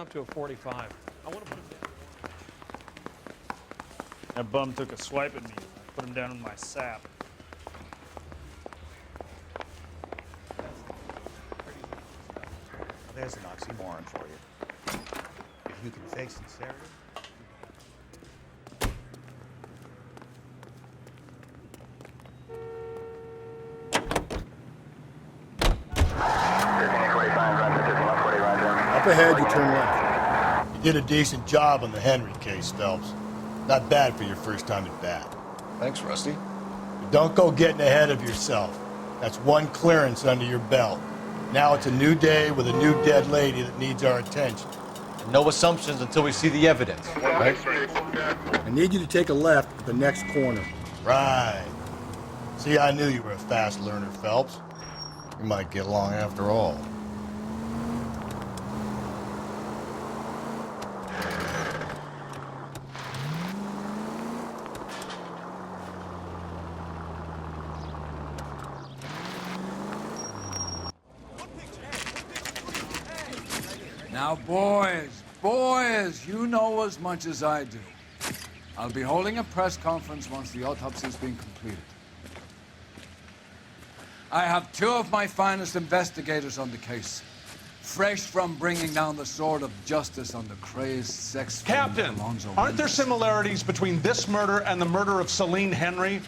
up to a 45. I want to put him down. That bum took a swipe at me. I put him down in my sap. There's an oxymoron for you. If you can fake sincerity. Up ahead, you turn left. You did a decent job on the Henry case, Phelps. Not bad for your first time at bat. Thanks, Rusty. But don't go getting ahead of yourself. That's one clearance under your belt. Now it's a new day with a new dead lady that needs our attention. And no assumptions until we see the evidence, right? I need you to take a left at the next corner. Right. See, I knew you were a fast learner, Phelps. You might get along after all. Now, boys, you know as much as I do. I'll be holding a press conference once the autopsy's been completed. I have two of my finest investigators on the case, fresh from bringing down the sword of justice on the crazed sex Captain, aren't there similarities between this murder and the murder of Celine Henry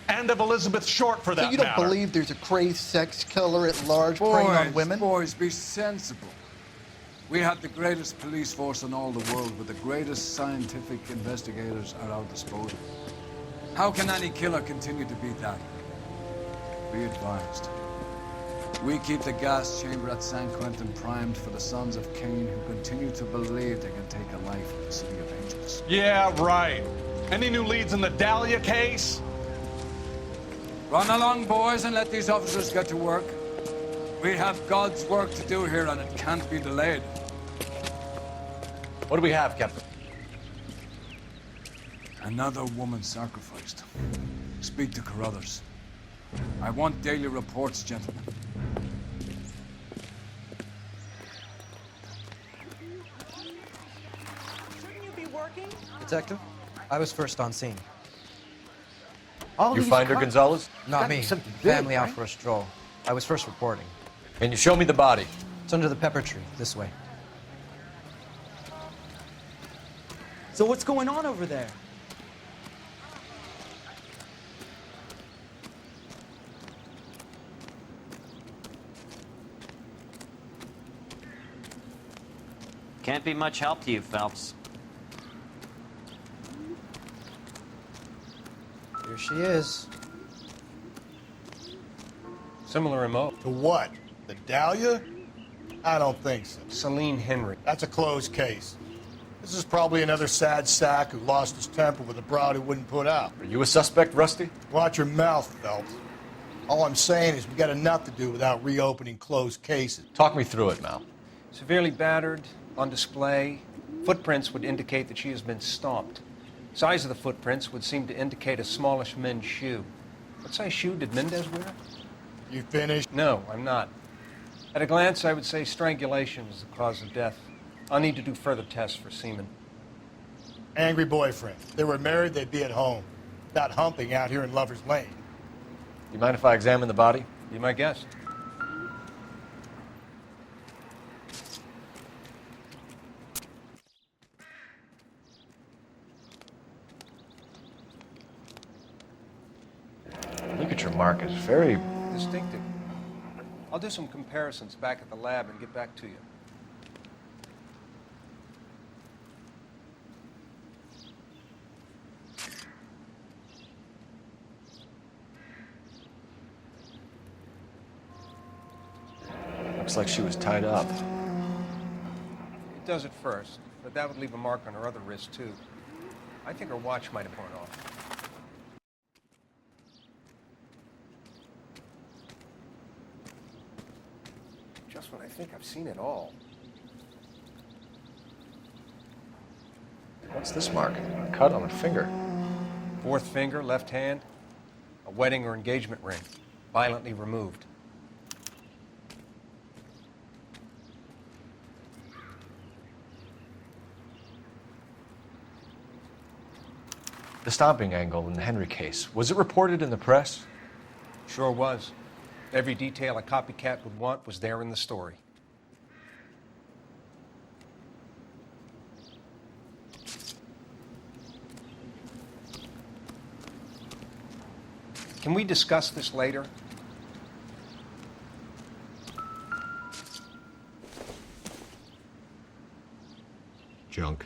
and of Elizabeth Short, for that matter? So you don't believe there's a crazed sex killer at large preying on women? Boys, be sensible. We have the greatest police force in all the world, with the greatest scientific investigators at our disposal. How can any killer continue to beat that? Be advised. We keep the gas chamber at San Quentin primed for the sons of Cain who continue to believe they can take a life in the City of Angels. Yeah, right. Any new leads in the Dahlia case? Run along, boys, and let these officers get to work. We have God's work to do here, and it can't be delayed. What do we have, Captain? Another woman sacrificed. Speak to Carruthers. I want daily reports, gentlemen. Shouldn't you be working? Detective, I was first on scene. You find her, Gonzalez? Not me. Family out for a stroll. I was first reporting. Can you show me the body? It's under the pepper tree, this way. So what's going on over there? Can't be much help to you, Phelps. Here she is. Similar MO. To what? The Dahlia? I don't think so. Celine Henry. That's a closed case. This is probably another sad sack who lost his temper with a broad who wouldn't put out. Are you a suspect, Rusty? Watch your mouth, Phelps. All I'm saying is we got enough to do without reopening closed cases. Talk me through it, Mal. Severely battered, on display. Footprints would indicate that she has been stomped. Size of the footprints would seem to indicate a smallish men's shoe. What size shoe did Mendez wear? You finished? No, I'm not. At a glance, I would say strangulation was the cause of death. I'll need to do further tests for semen. Angry boyfriend. If they were married, they'd be at home. Not humping out here in Lover's Lane. You mind if I examine the body? Be my guest. Look at your mark. It's very distinctive. I'll do some comparisons back at the lab and get back to you. Looks like she was tied up. It does at first, but that would leave a mark on her other wrist, too. I think her watch might have worn off. Just when I think I've seen it all. What's this mark? A cut on a finger. Fourth finger, left hand. A wedding or engagement ring. Violently removed. The stomping angle in the Henry case, was it reported in the press? Sure was. Every detail a copycat would want was there in the story. Can we discuss this later? Junk.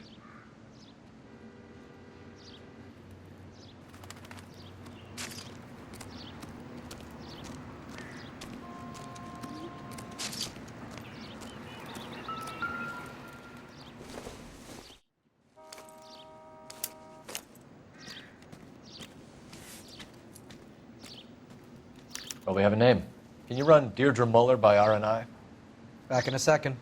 Well, we have a name. Can you run Deirdre Muller by RNI? Back in a second.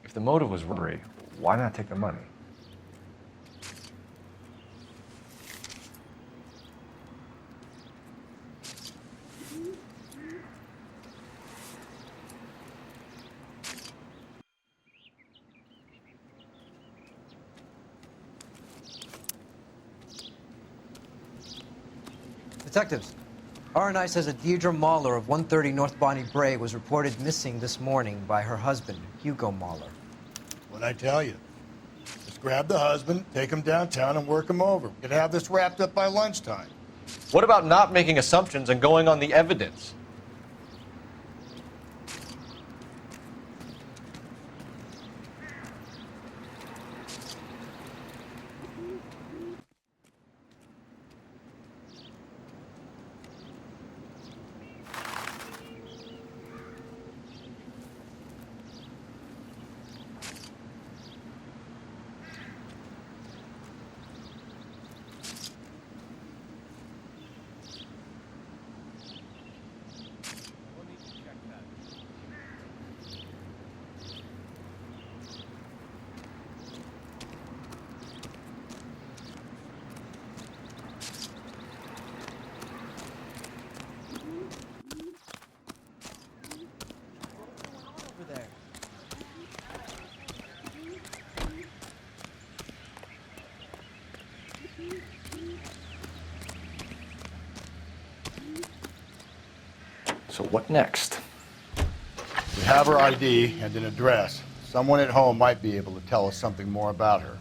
If the motive was robbery, why not take the money? Detectives, RNI says that Deirdre Mahler of 130 North Bonnie Bray was reported missing this morning by her husband, Hugo Mahler. What'd I tell you? Just grab the husband, take him downtown, and work him over. We could have this wrapped up by lunchtime. What about not making assumptions and going on the evidence? Over there. So what next? We have her ID and an address. Someone at home might be able to tell us something more about her.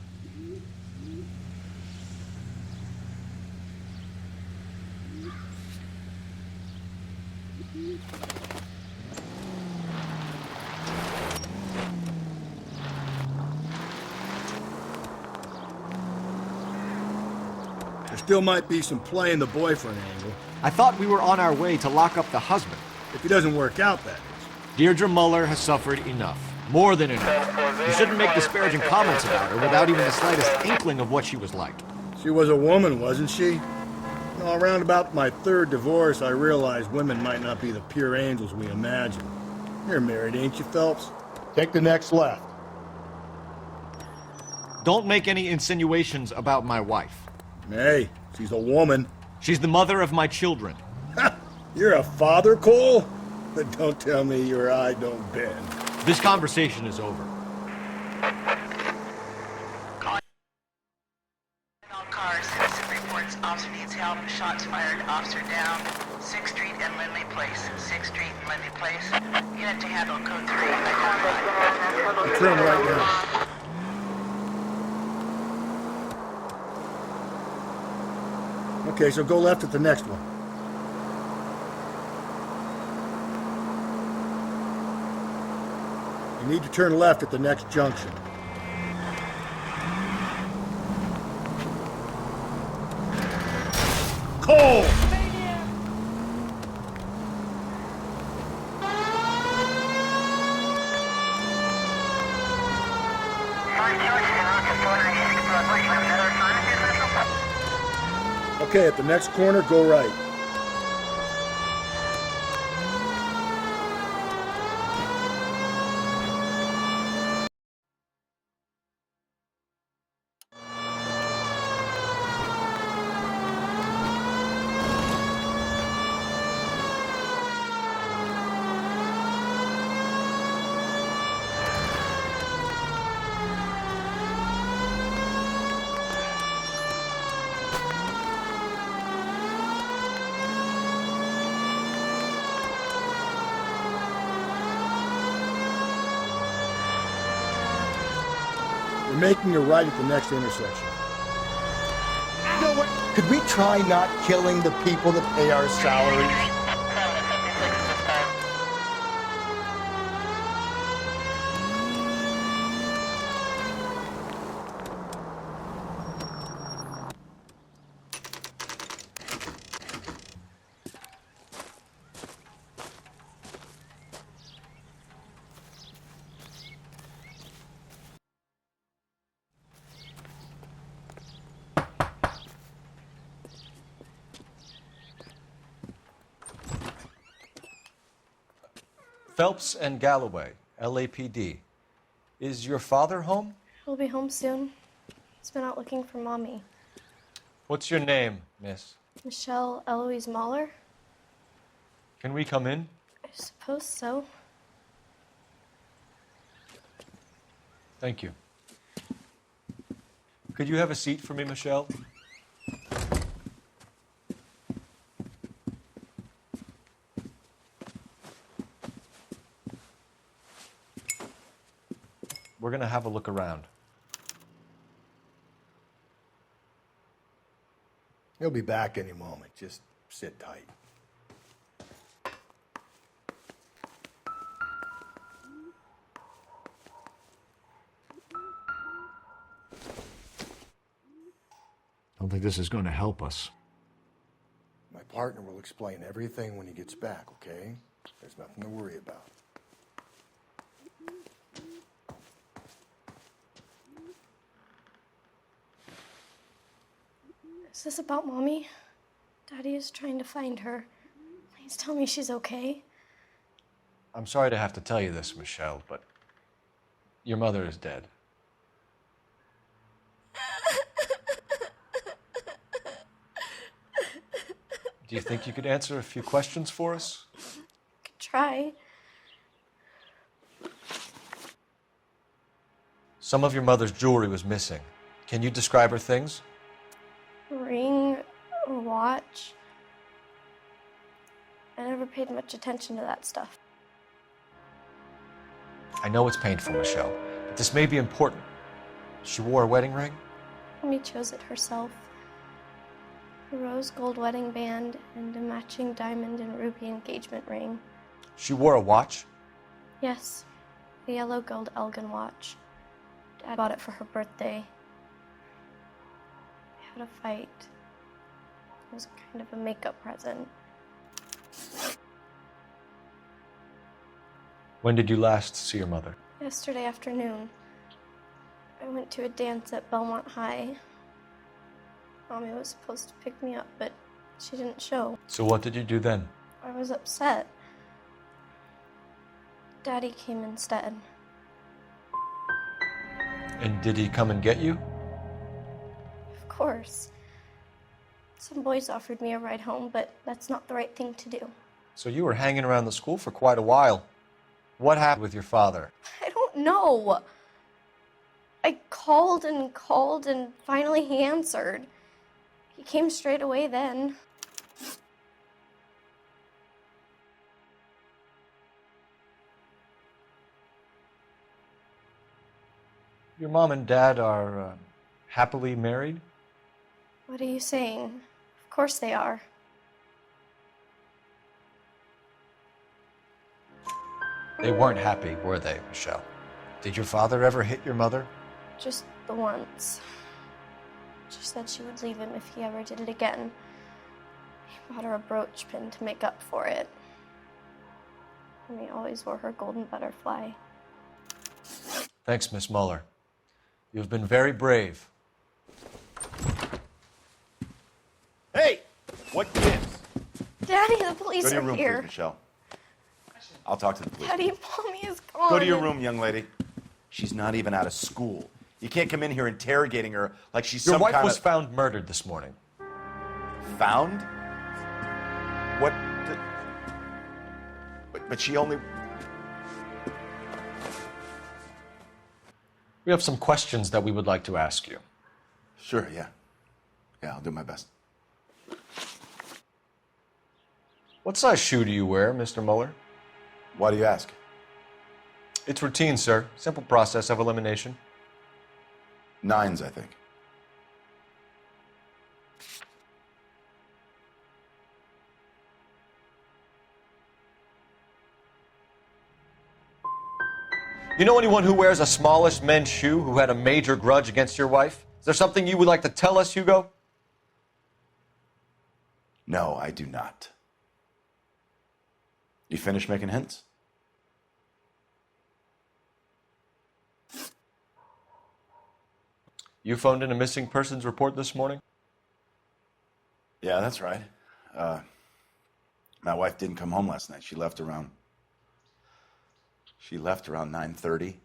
There still might be some play in the boyfriend angle. I thought we were on our way to lock up the husband. If he doesn't work out, that is. Deirdre Muller has suffered enough. More than enough. You shouldn't make disparaging comments about her without even the slightest inkling of what she was like. She was a woman, wasn't she? You know, around about my third divorce, I realized women might not be the pure angels we imagine. You're married, ain't you, Phelps? Take the next left. Don't make any insinuations about my wife. Hey, she's a woman. She's the mother of my children. You're a father, Cole? But don't tell me your eye don't bend. This conversation is over. All cars, citizen reports, officer needs help, shots fired, officer down, 6th Street and Lindley Place, 6th Street and Lindley Place, unit to handle code 3, identified. Turn right now. Okay, so go left at the next one. You need to turn left at the next junction. Cole! Okay, at the next corner, go right. You're making a right at the next intersection. You know what? Could we try not killing the people that pay our salaries? Phelps and Galloway, LAPD. Is your father home? He'll be home soon. He's been out looking for Mommy. What's your name, miss? Michelle Eloise Mahler? Can we come in? I suppose so. Thank you. Could you have a seat for me, Michelle? We're going to have a look around. He'll be back any moment. Just sit tight. I don't think this is going to help us. My partner will explain everything when he gets back, okay? There's nothing to worry about. Is this about Mommy? Daddy is trying to find her. Please tell me she's okay. I'm sorry to have to tell you this, Michelle, but your mother is dead. Do you think you could answer a few questions for us? Could try. Some of your mother's jewelry was missing. Can you describe her things? A ring, a watch. I never paid much attention to that stuff. I know it's painful, Michelle, but this may be important. She wore a wedding ring? Mommy chose it herself. A rose gold wedding band and a matching diamond and ruby engagement ring. She wore a watch? Yes, a yellow gold Elgin watch. Dad bought it for her birthday. We had a fight. It was kind of a makeup present. When did you last see your mother? Yesterday afternoon. I went to a dance at Belmont High. Mommy was supposed to pick me up, but she didn't show. So what did you do then? I was upset. Daddy came instead. And did he come and get you? Of course. Some boys offered me a ride home, but that's not the right thing to do. So you were hanging around the school for quite a while. What happened with your father? I don't know. I called and finally he answered. He came straight away then. Your mom and dad are happily married? What are you saying? Of course they are. They weren't happy, were they, Michelle? Did your father ever hit your mother? Just the once. She said she would leave him if he ever did it again. He bought her a brooch pin to make up for it. And he always wore her golden butterfly. Thanks, Miss Muller. You've been very brave. Hey! What gives? Daddy, the police Go to your are room, here. please, Michelle. I'll talk to the police. Daddy, Mommy is gone. Go to your room, young lady. She's not even out of school. You can't come in here interrogating her like she's Your some wife kind was of... found murdered this morning. Found? What? But she only... We have some questions that we would like to ask you. Sure, yeah. Yeah, I'll do my best. What size shoe do you wear, Mr. Muller? Why do you ask? It's routine, sir. Simple process of elimination. 9s, I think. You know anyone who wears a smallish men's shoe who had a major grudge against your wife? Is there something you would like to tell us, Hugo? No, I do not. You finished making hints? You phoned in a missing persons report this morning? Yeah, that's right. My wife didn't come home last night. She left around 9:30.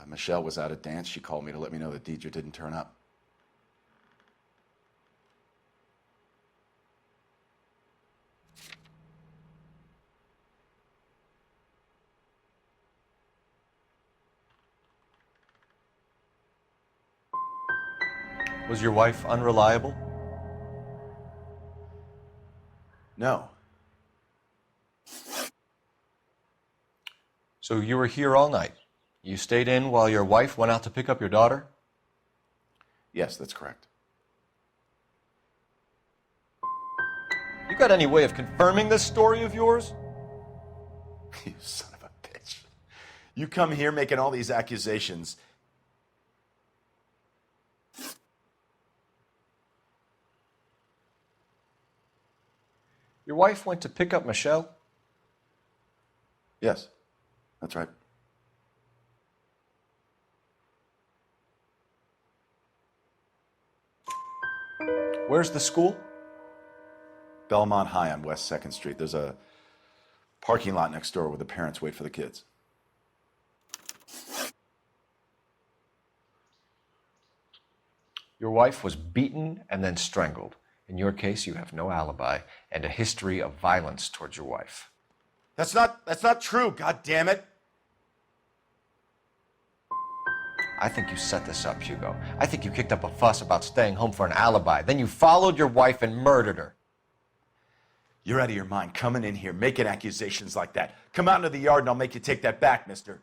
Michelle was out at dance. She called me to let me know that Deidre didn't turn up. Was your wife unreliable? No. So you were here all night. You stayed in while your wife went out to pick up your daughter? Yes, that's correct. You got any way of confirming this story of yours? You son of a bitch. You come here making all these accusations. Your wife went to pick up Michelle? Yes, that's right. Where's the school? Belmont High on West 2nd Street. There's a parking lot next door where the parents wait for the kids. Your wife was beaten and then strangled. In your case, you have no alibi and a history of violence towards your wife. That's not true, god damn it. I think you set this up, Hugo. I think you kicked up a fuss about staying home for an alibi. Then you followed your wife and murdered her. You're out of your mind coming in here making accusations like that. Come out into the yard and I'll make you take that back, mister.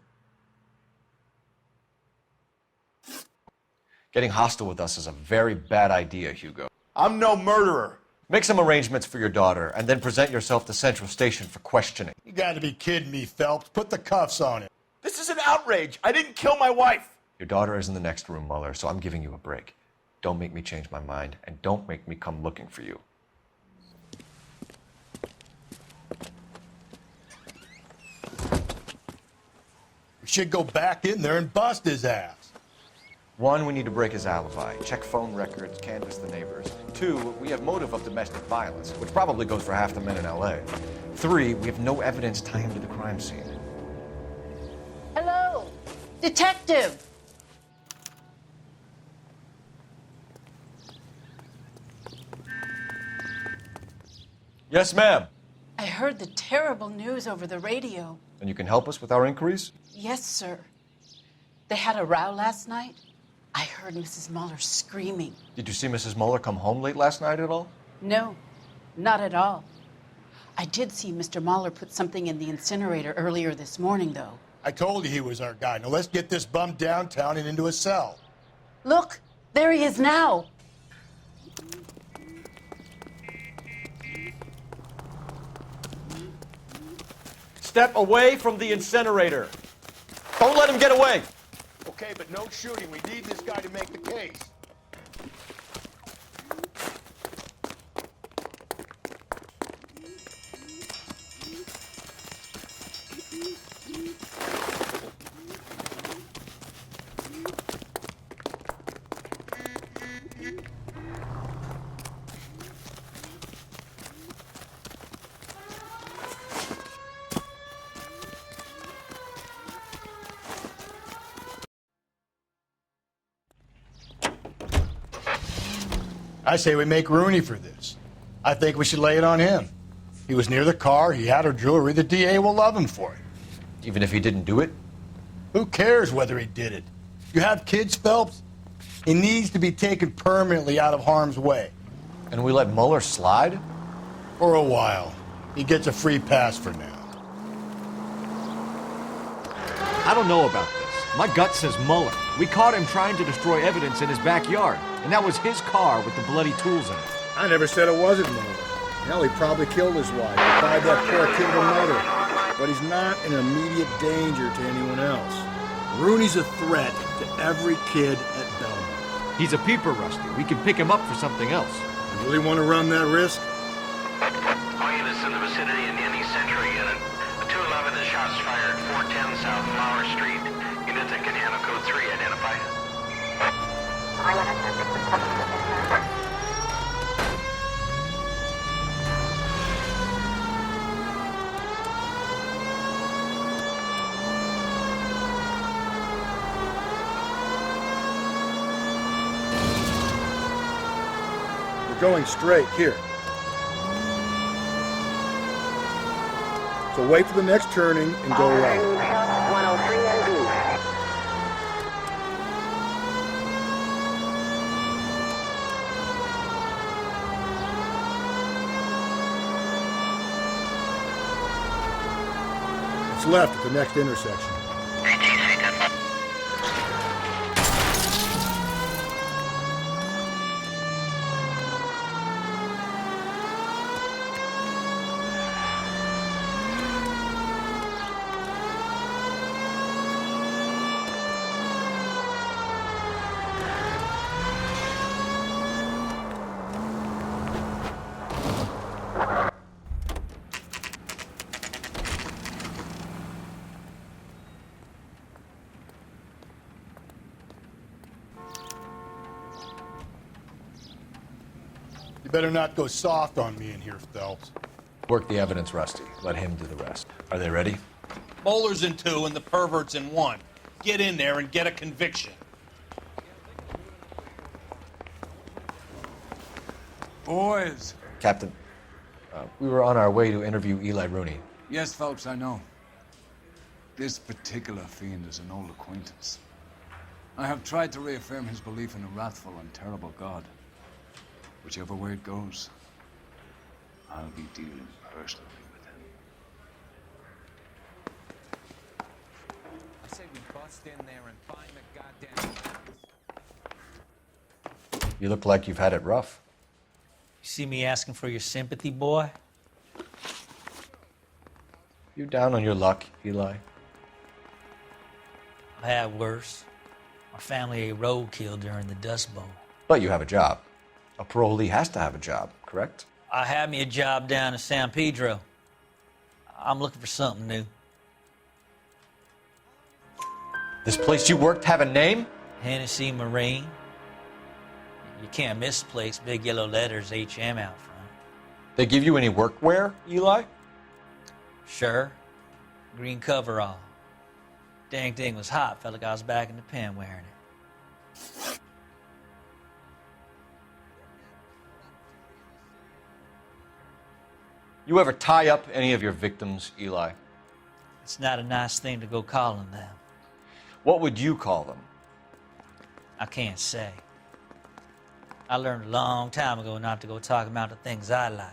Getting hostile with us is a very bad idea, Hugo. I'm no murderer. Make some arrangements for your daughter and then present yourself to Central Station for questioning. You gotta be kidding me, Phelps. Put the cuffs on him. This is an outrage. I didn't kill my wife. Your daughter is in the next room, Muller, so I'm giving you a break. Don't make me change my mind, and don't make me come looking for you. We should go back in there and bust his ass. 1, we need to break his alibi. Check phone records, canvass the neighbors. 2, we have motive of domestic violence, which probably goes for half the men in L.A. 3, we have no evidence tying him to the crime scene. Hello, detective. Yes, ma'am. I heard the terrible news over the radio. And you can help us with our inquiries? Yes, sir. They had a row last night. I heard Mrs. Muller screaming. Did you see Mrs. Muller come home late last night at all? No, not at all. I did see Mr. Muller put something in the incinerator earlier this morning, though. I told you he was our guy. Now let's get this bum downtown and into a cell. Look, there he is now. Step away from the incinerator. Don't let him get away. Okay, but no shooting. We need this guy to make the case. I say we make Rooney for this. I think we should lay it on him. He was near the car, he had her jewelry, the DA will love him for it. Even if he didn't do it? Who cares whether he did it? You have kids, Phelps? He needs to be taken permanently out of harm's way. And we let Muller slide? For a while. He gets a free pass for now. I don't know about this. My gut says Muller. We caught him trying to destroy evidence in his backyard, and that was his car with the bloody tools in it. I never said it wasn't Muller. Hell, he probably killed his wife, tied that poor kid to mother. But he's not an immediate danger to anyone else. Rooney's a threat to every kid at Belmont. He's a peeper, Rusty. We can pick him up for something else. You really want to run that risk? All units in the vicinity in any Century unit. A 211 is shots fired, 410 South Flower Street. Units that can handle code 3 identified. We're going straight here. So wait for the next turning and go right. 103 NB. It's left at the next intersection. You better not go soft on me in here, Phelps. Work the evidence, Rusty. Let him do the rest. Are they ready? Bowler's in 2 and the pervert's in 1. Get in there and get a conviction. Boys. Captain, we were on our way to interview Eli Rooney. Yes, Phelps, I know. This particular fiend is an old acquaintance. I have tried to reaffirm his belief in a wrathful and terrible God. Whichever way it goes, I'll be dealing personally with him. I say we bust in there and find the goddamn... You look like you've had it rough. You see me asking for your sympathy, boy? You down on your luck, Eli? I had worse. My family ate roadkill during the Dust Bowl. But you have a job. A parolee has to have a job, correct? I had me a job down in San Pedro. I'm looking for something new. This place you worked have a name? Hennessy Marine. You can't miss the place. Big yellow letters, HM out front. They give you any workwear, Eli? Sure. Green coverall. Dang thing was hot. Felt like I was back in the pen wearing it. You ever tie up any of your victims, Eli? It's not a nice thing to go calling them. What would you call them? I can't say. I learned a long time ago not to go talking about the things I like.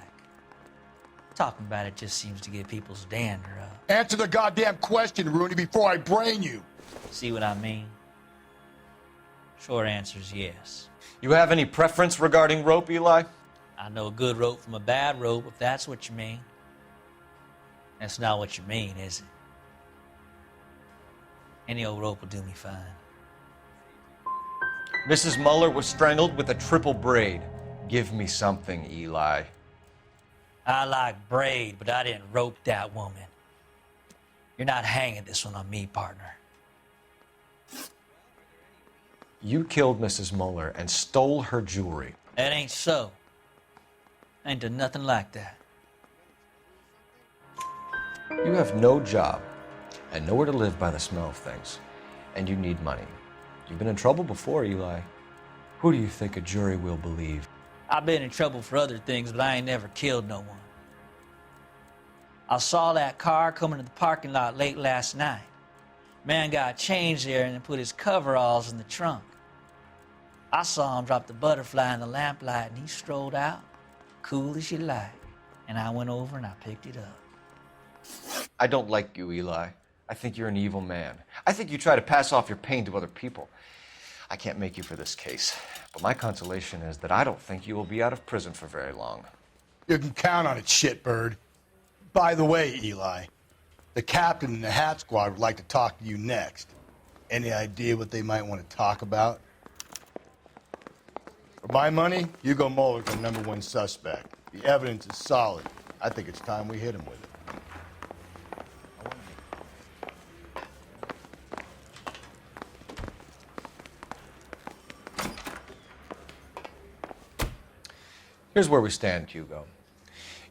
Talking about it just seems to get people's dander up. Answer the goddamn question, Rooney, before I brain you. See what I mean? Short answer is yes. You have any preference regarding rope, Eli? I know a good rope from a bad rope, if that's what you mean. That's not what you mean, is it? Any old rope will do me fine. Mrs. Muller was strangled with a triple braid. Give me something, Eli. I like braid, but I didn't rope that woman. You're not hanging this one on me, partner. You killed Mrs. Muller and stole her jewelry. That ain't so. I ain't done nothing like that. You have no job and nowhere to live by the smell of things, and you need money. You've been in trouble before, Eli. Who do you think a jury will believe? I've been in trouble for other things, but I ain't never killed no one. I saw that car coming to the parking lot late last night. Man got changed there and then put his coveralls in the trunk. I saw him drop the butterfly in the lamplight and he strolled out, cool as you like. And I went over and I picked it up. I don't like you, Eli. I think you're an evil man. I think you try to pass off your pain to other people. I can't make you for this case, but my consolation is that I don't think you will be out of prison for very long. You can count on it, shitbird. By the way, Eli, the captain and the Hat Squad would like to talk to you next. Any idea what they might want to talk about? For my money, Hugo Muller's the #1 suspect. The evidence is solid. I think it's time we hit him with it. Here's where we stand, Hugo.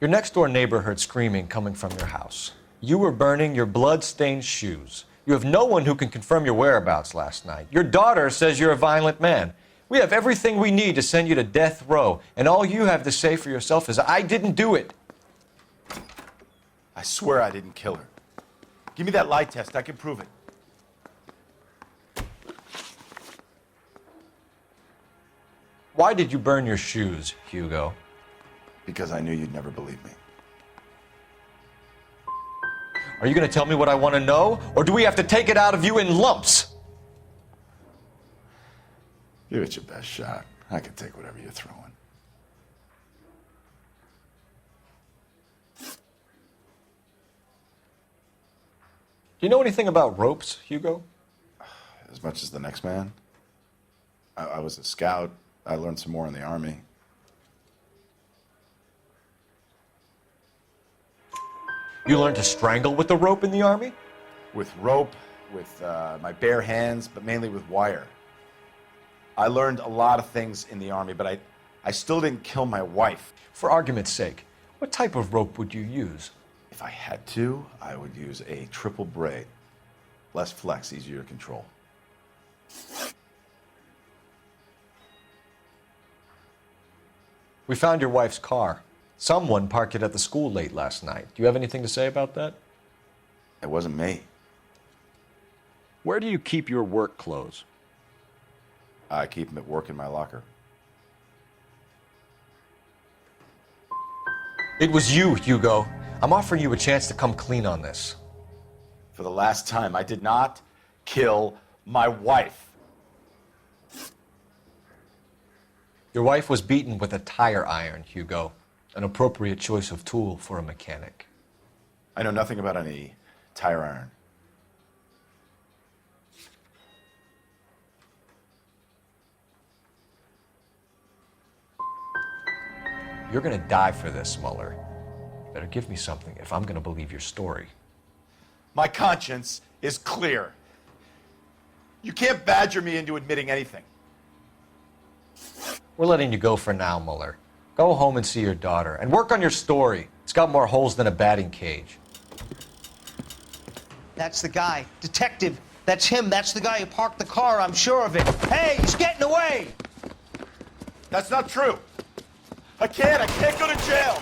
Your next-door neighbor heard screaming coming from your house. You were burning your blood-stained shoes. You have no one who can confirm your whereabouts last night. Your daughter says you're a violent man. We have everything we need to send you to death row, and all you have to say for yourself is, I didn't do it. I swear I didn't kill her. Give me that lie test. I can prove it. Why did you burn your shoes, Hugo? Because I knew you'd never believe me. Are you going to tell me what I want to know, or do we have to take it out of you in lumps? Give it your best shot. I can take whatever you're throwing. Do you know anything about ropes, Hugo? As much as the next man. I was a scout. I learned some more in the Army. You learned to strangle with the rope in the Army? With rope, with my bare hands, but mainly with wire. I learned a lot of things in the Army, but I still didn't kill my wife. For argument's sake, what type of rope would you use? If I had to, I would use a triple braid. Less flex, easier to control. We found your wife's car. Someone parked it at the school late last night. Do you have anything to say about that? It wasn't me. Where do you keep your work clothes? I keep them at work in my locker. It was you, Hugo. I'm offering you a chance to come clean on this. For the last time, I did not kill my wife. Your wife was beaten with a tire iron, Hugo. An appropriate choice of tool for a mechanic. I know nothing about any tire iron. You're gonna die for this, Mueller. You better give me something if I'm gonna believe your story. My conscience is clear. You can't badger me into admitting anything. We're letting you go for now, Mueller. Go home and see your daughter, and work on your story. It's got more holes than a batting cage. That's the guy. Detective, that's him. That's the guy who parked the car, I'm sure of it. Hey, he's getting away! That's not true. I can't go to jail.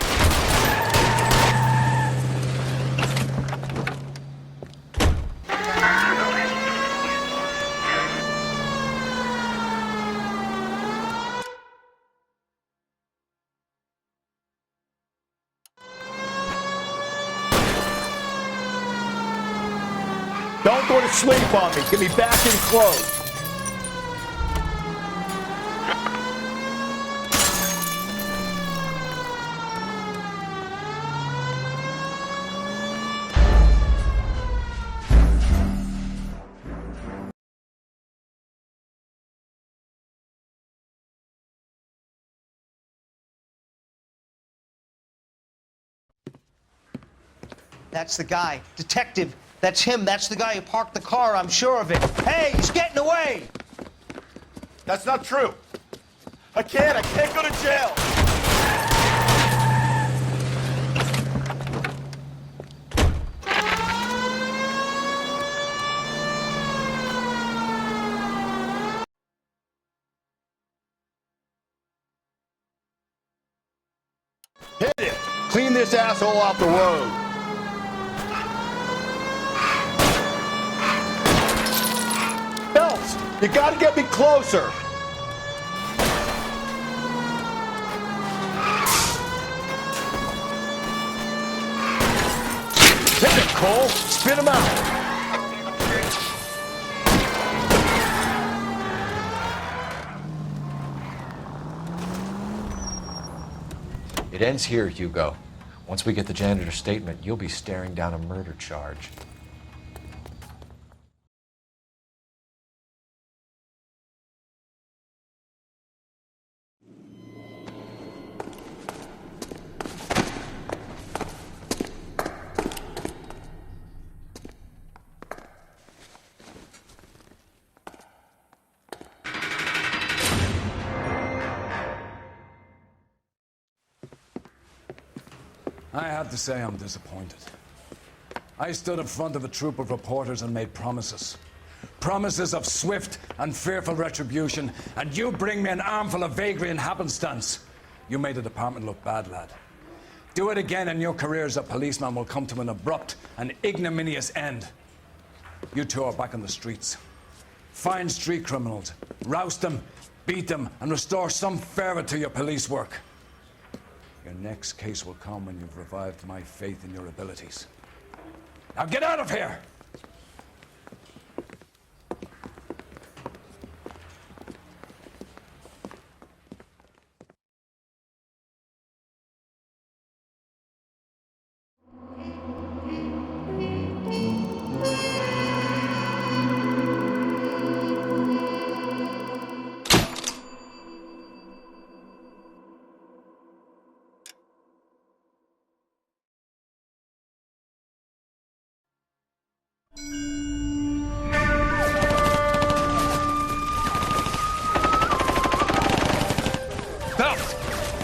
Don't go to sleep on me. Get me back in clothes. That's the guy. Detective, that's him. That's the guy who parked the car, I'm sure of it. Hey, he's getting away! That's not true. I can't go to jail. Hit it! Clean this asshole off the road. Phelps, you gotta get me closer. Hit it, Cole. Spit him out. It ends here, Hugo. Once we get the janitor's statement, you'll be staring down a murder charge. I have to say I'm disappointed. I stood in front of a troop of reporters and made promises. Promises of swift and fearful retribution, and you bring me an armful of vagary and happenstance. You made the department look bad, lad. Do it again and your career as a policeman will come to an abrupt and ignominious end. You two are back on the streets. Find street criminals, roust them, beat them, and restore some fervor to your police work. Your next case will come when you've revived my faith in your abilities. Now get out of here!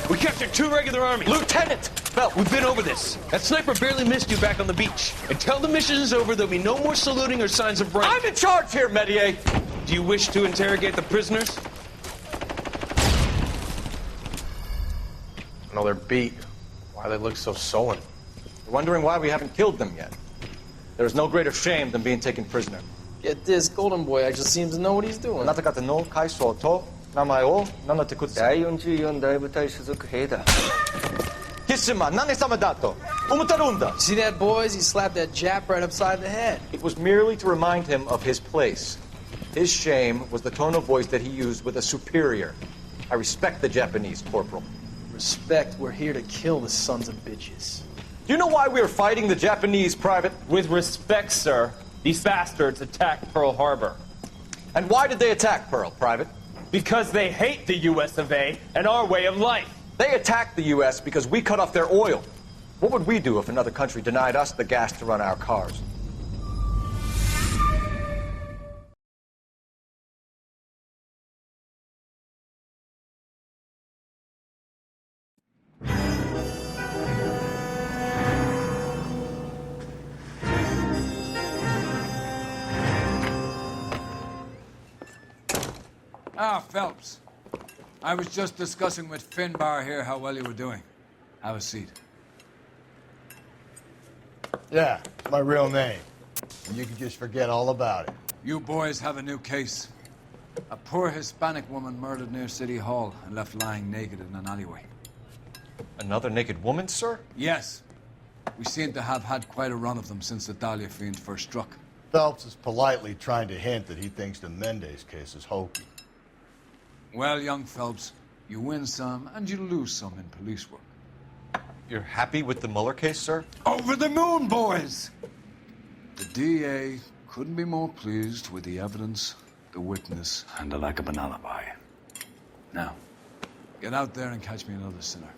We captured 2 regular army. Lieutenant! Well, we've been over this. That sniper barely missed you back on the beach. Until the mission is over, there'll be no more saluting or signs of rank. I'm in charge here, Medier! Do you wish to interrogate the prisoners? No, they're beat. Why they look so sullen? They're wondering why we haven't killed them yet. There's no greater shame than being taken prisoner. Get this, Golden Boy actually seems to know what he's doing. あなた方の階層と名前を名乗ってください。第44大部隊所属兵だ。キスマ、何様だと思ってるんだ。 See that, boys? He slapped that Jap right upside the head. It was merely to remind him of his place. His shame was the tone of voice that he used with a superior. I respect the Japanese, Corporal. Respect, we're here to kill the sons of bitches. Do you know why we are fighting the Japanese, Private? With respect, sir, these bastards attacked Pearl Harbor. And why did they attack Pearl, Private? Because they hate the US of A and our way of life. They attacked the U.S. because we cut off their oil. What would we do if another country denied us the gas to run our cars? Ah, Phelps. I was just discussing with Finbar here how well you were doing. Have a seat. Yeah, my real name. And you can just forget all about it. You boys have a new case. A poor Hispanic woman murdered near City Hall and left lying naked in an alleyway. Another naked woman, sir? Yes. We seem to have had quite a run of them since the Dahlia fiend first struck. Phelps is politely trying to hint that he thinks the Mendez case is hokey. Well, young Phelps, you win some and you lose some in police work. You're happy with the Mueller case, sir? Over the moon, boys! The DA couldn't be more pleased with the evidence, the witness, and the lack of an alibi. Now, get out there and catch me another sinner.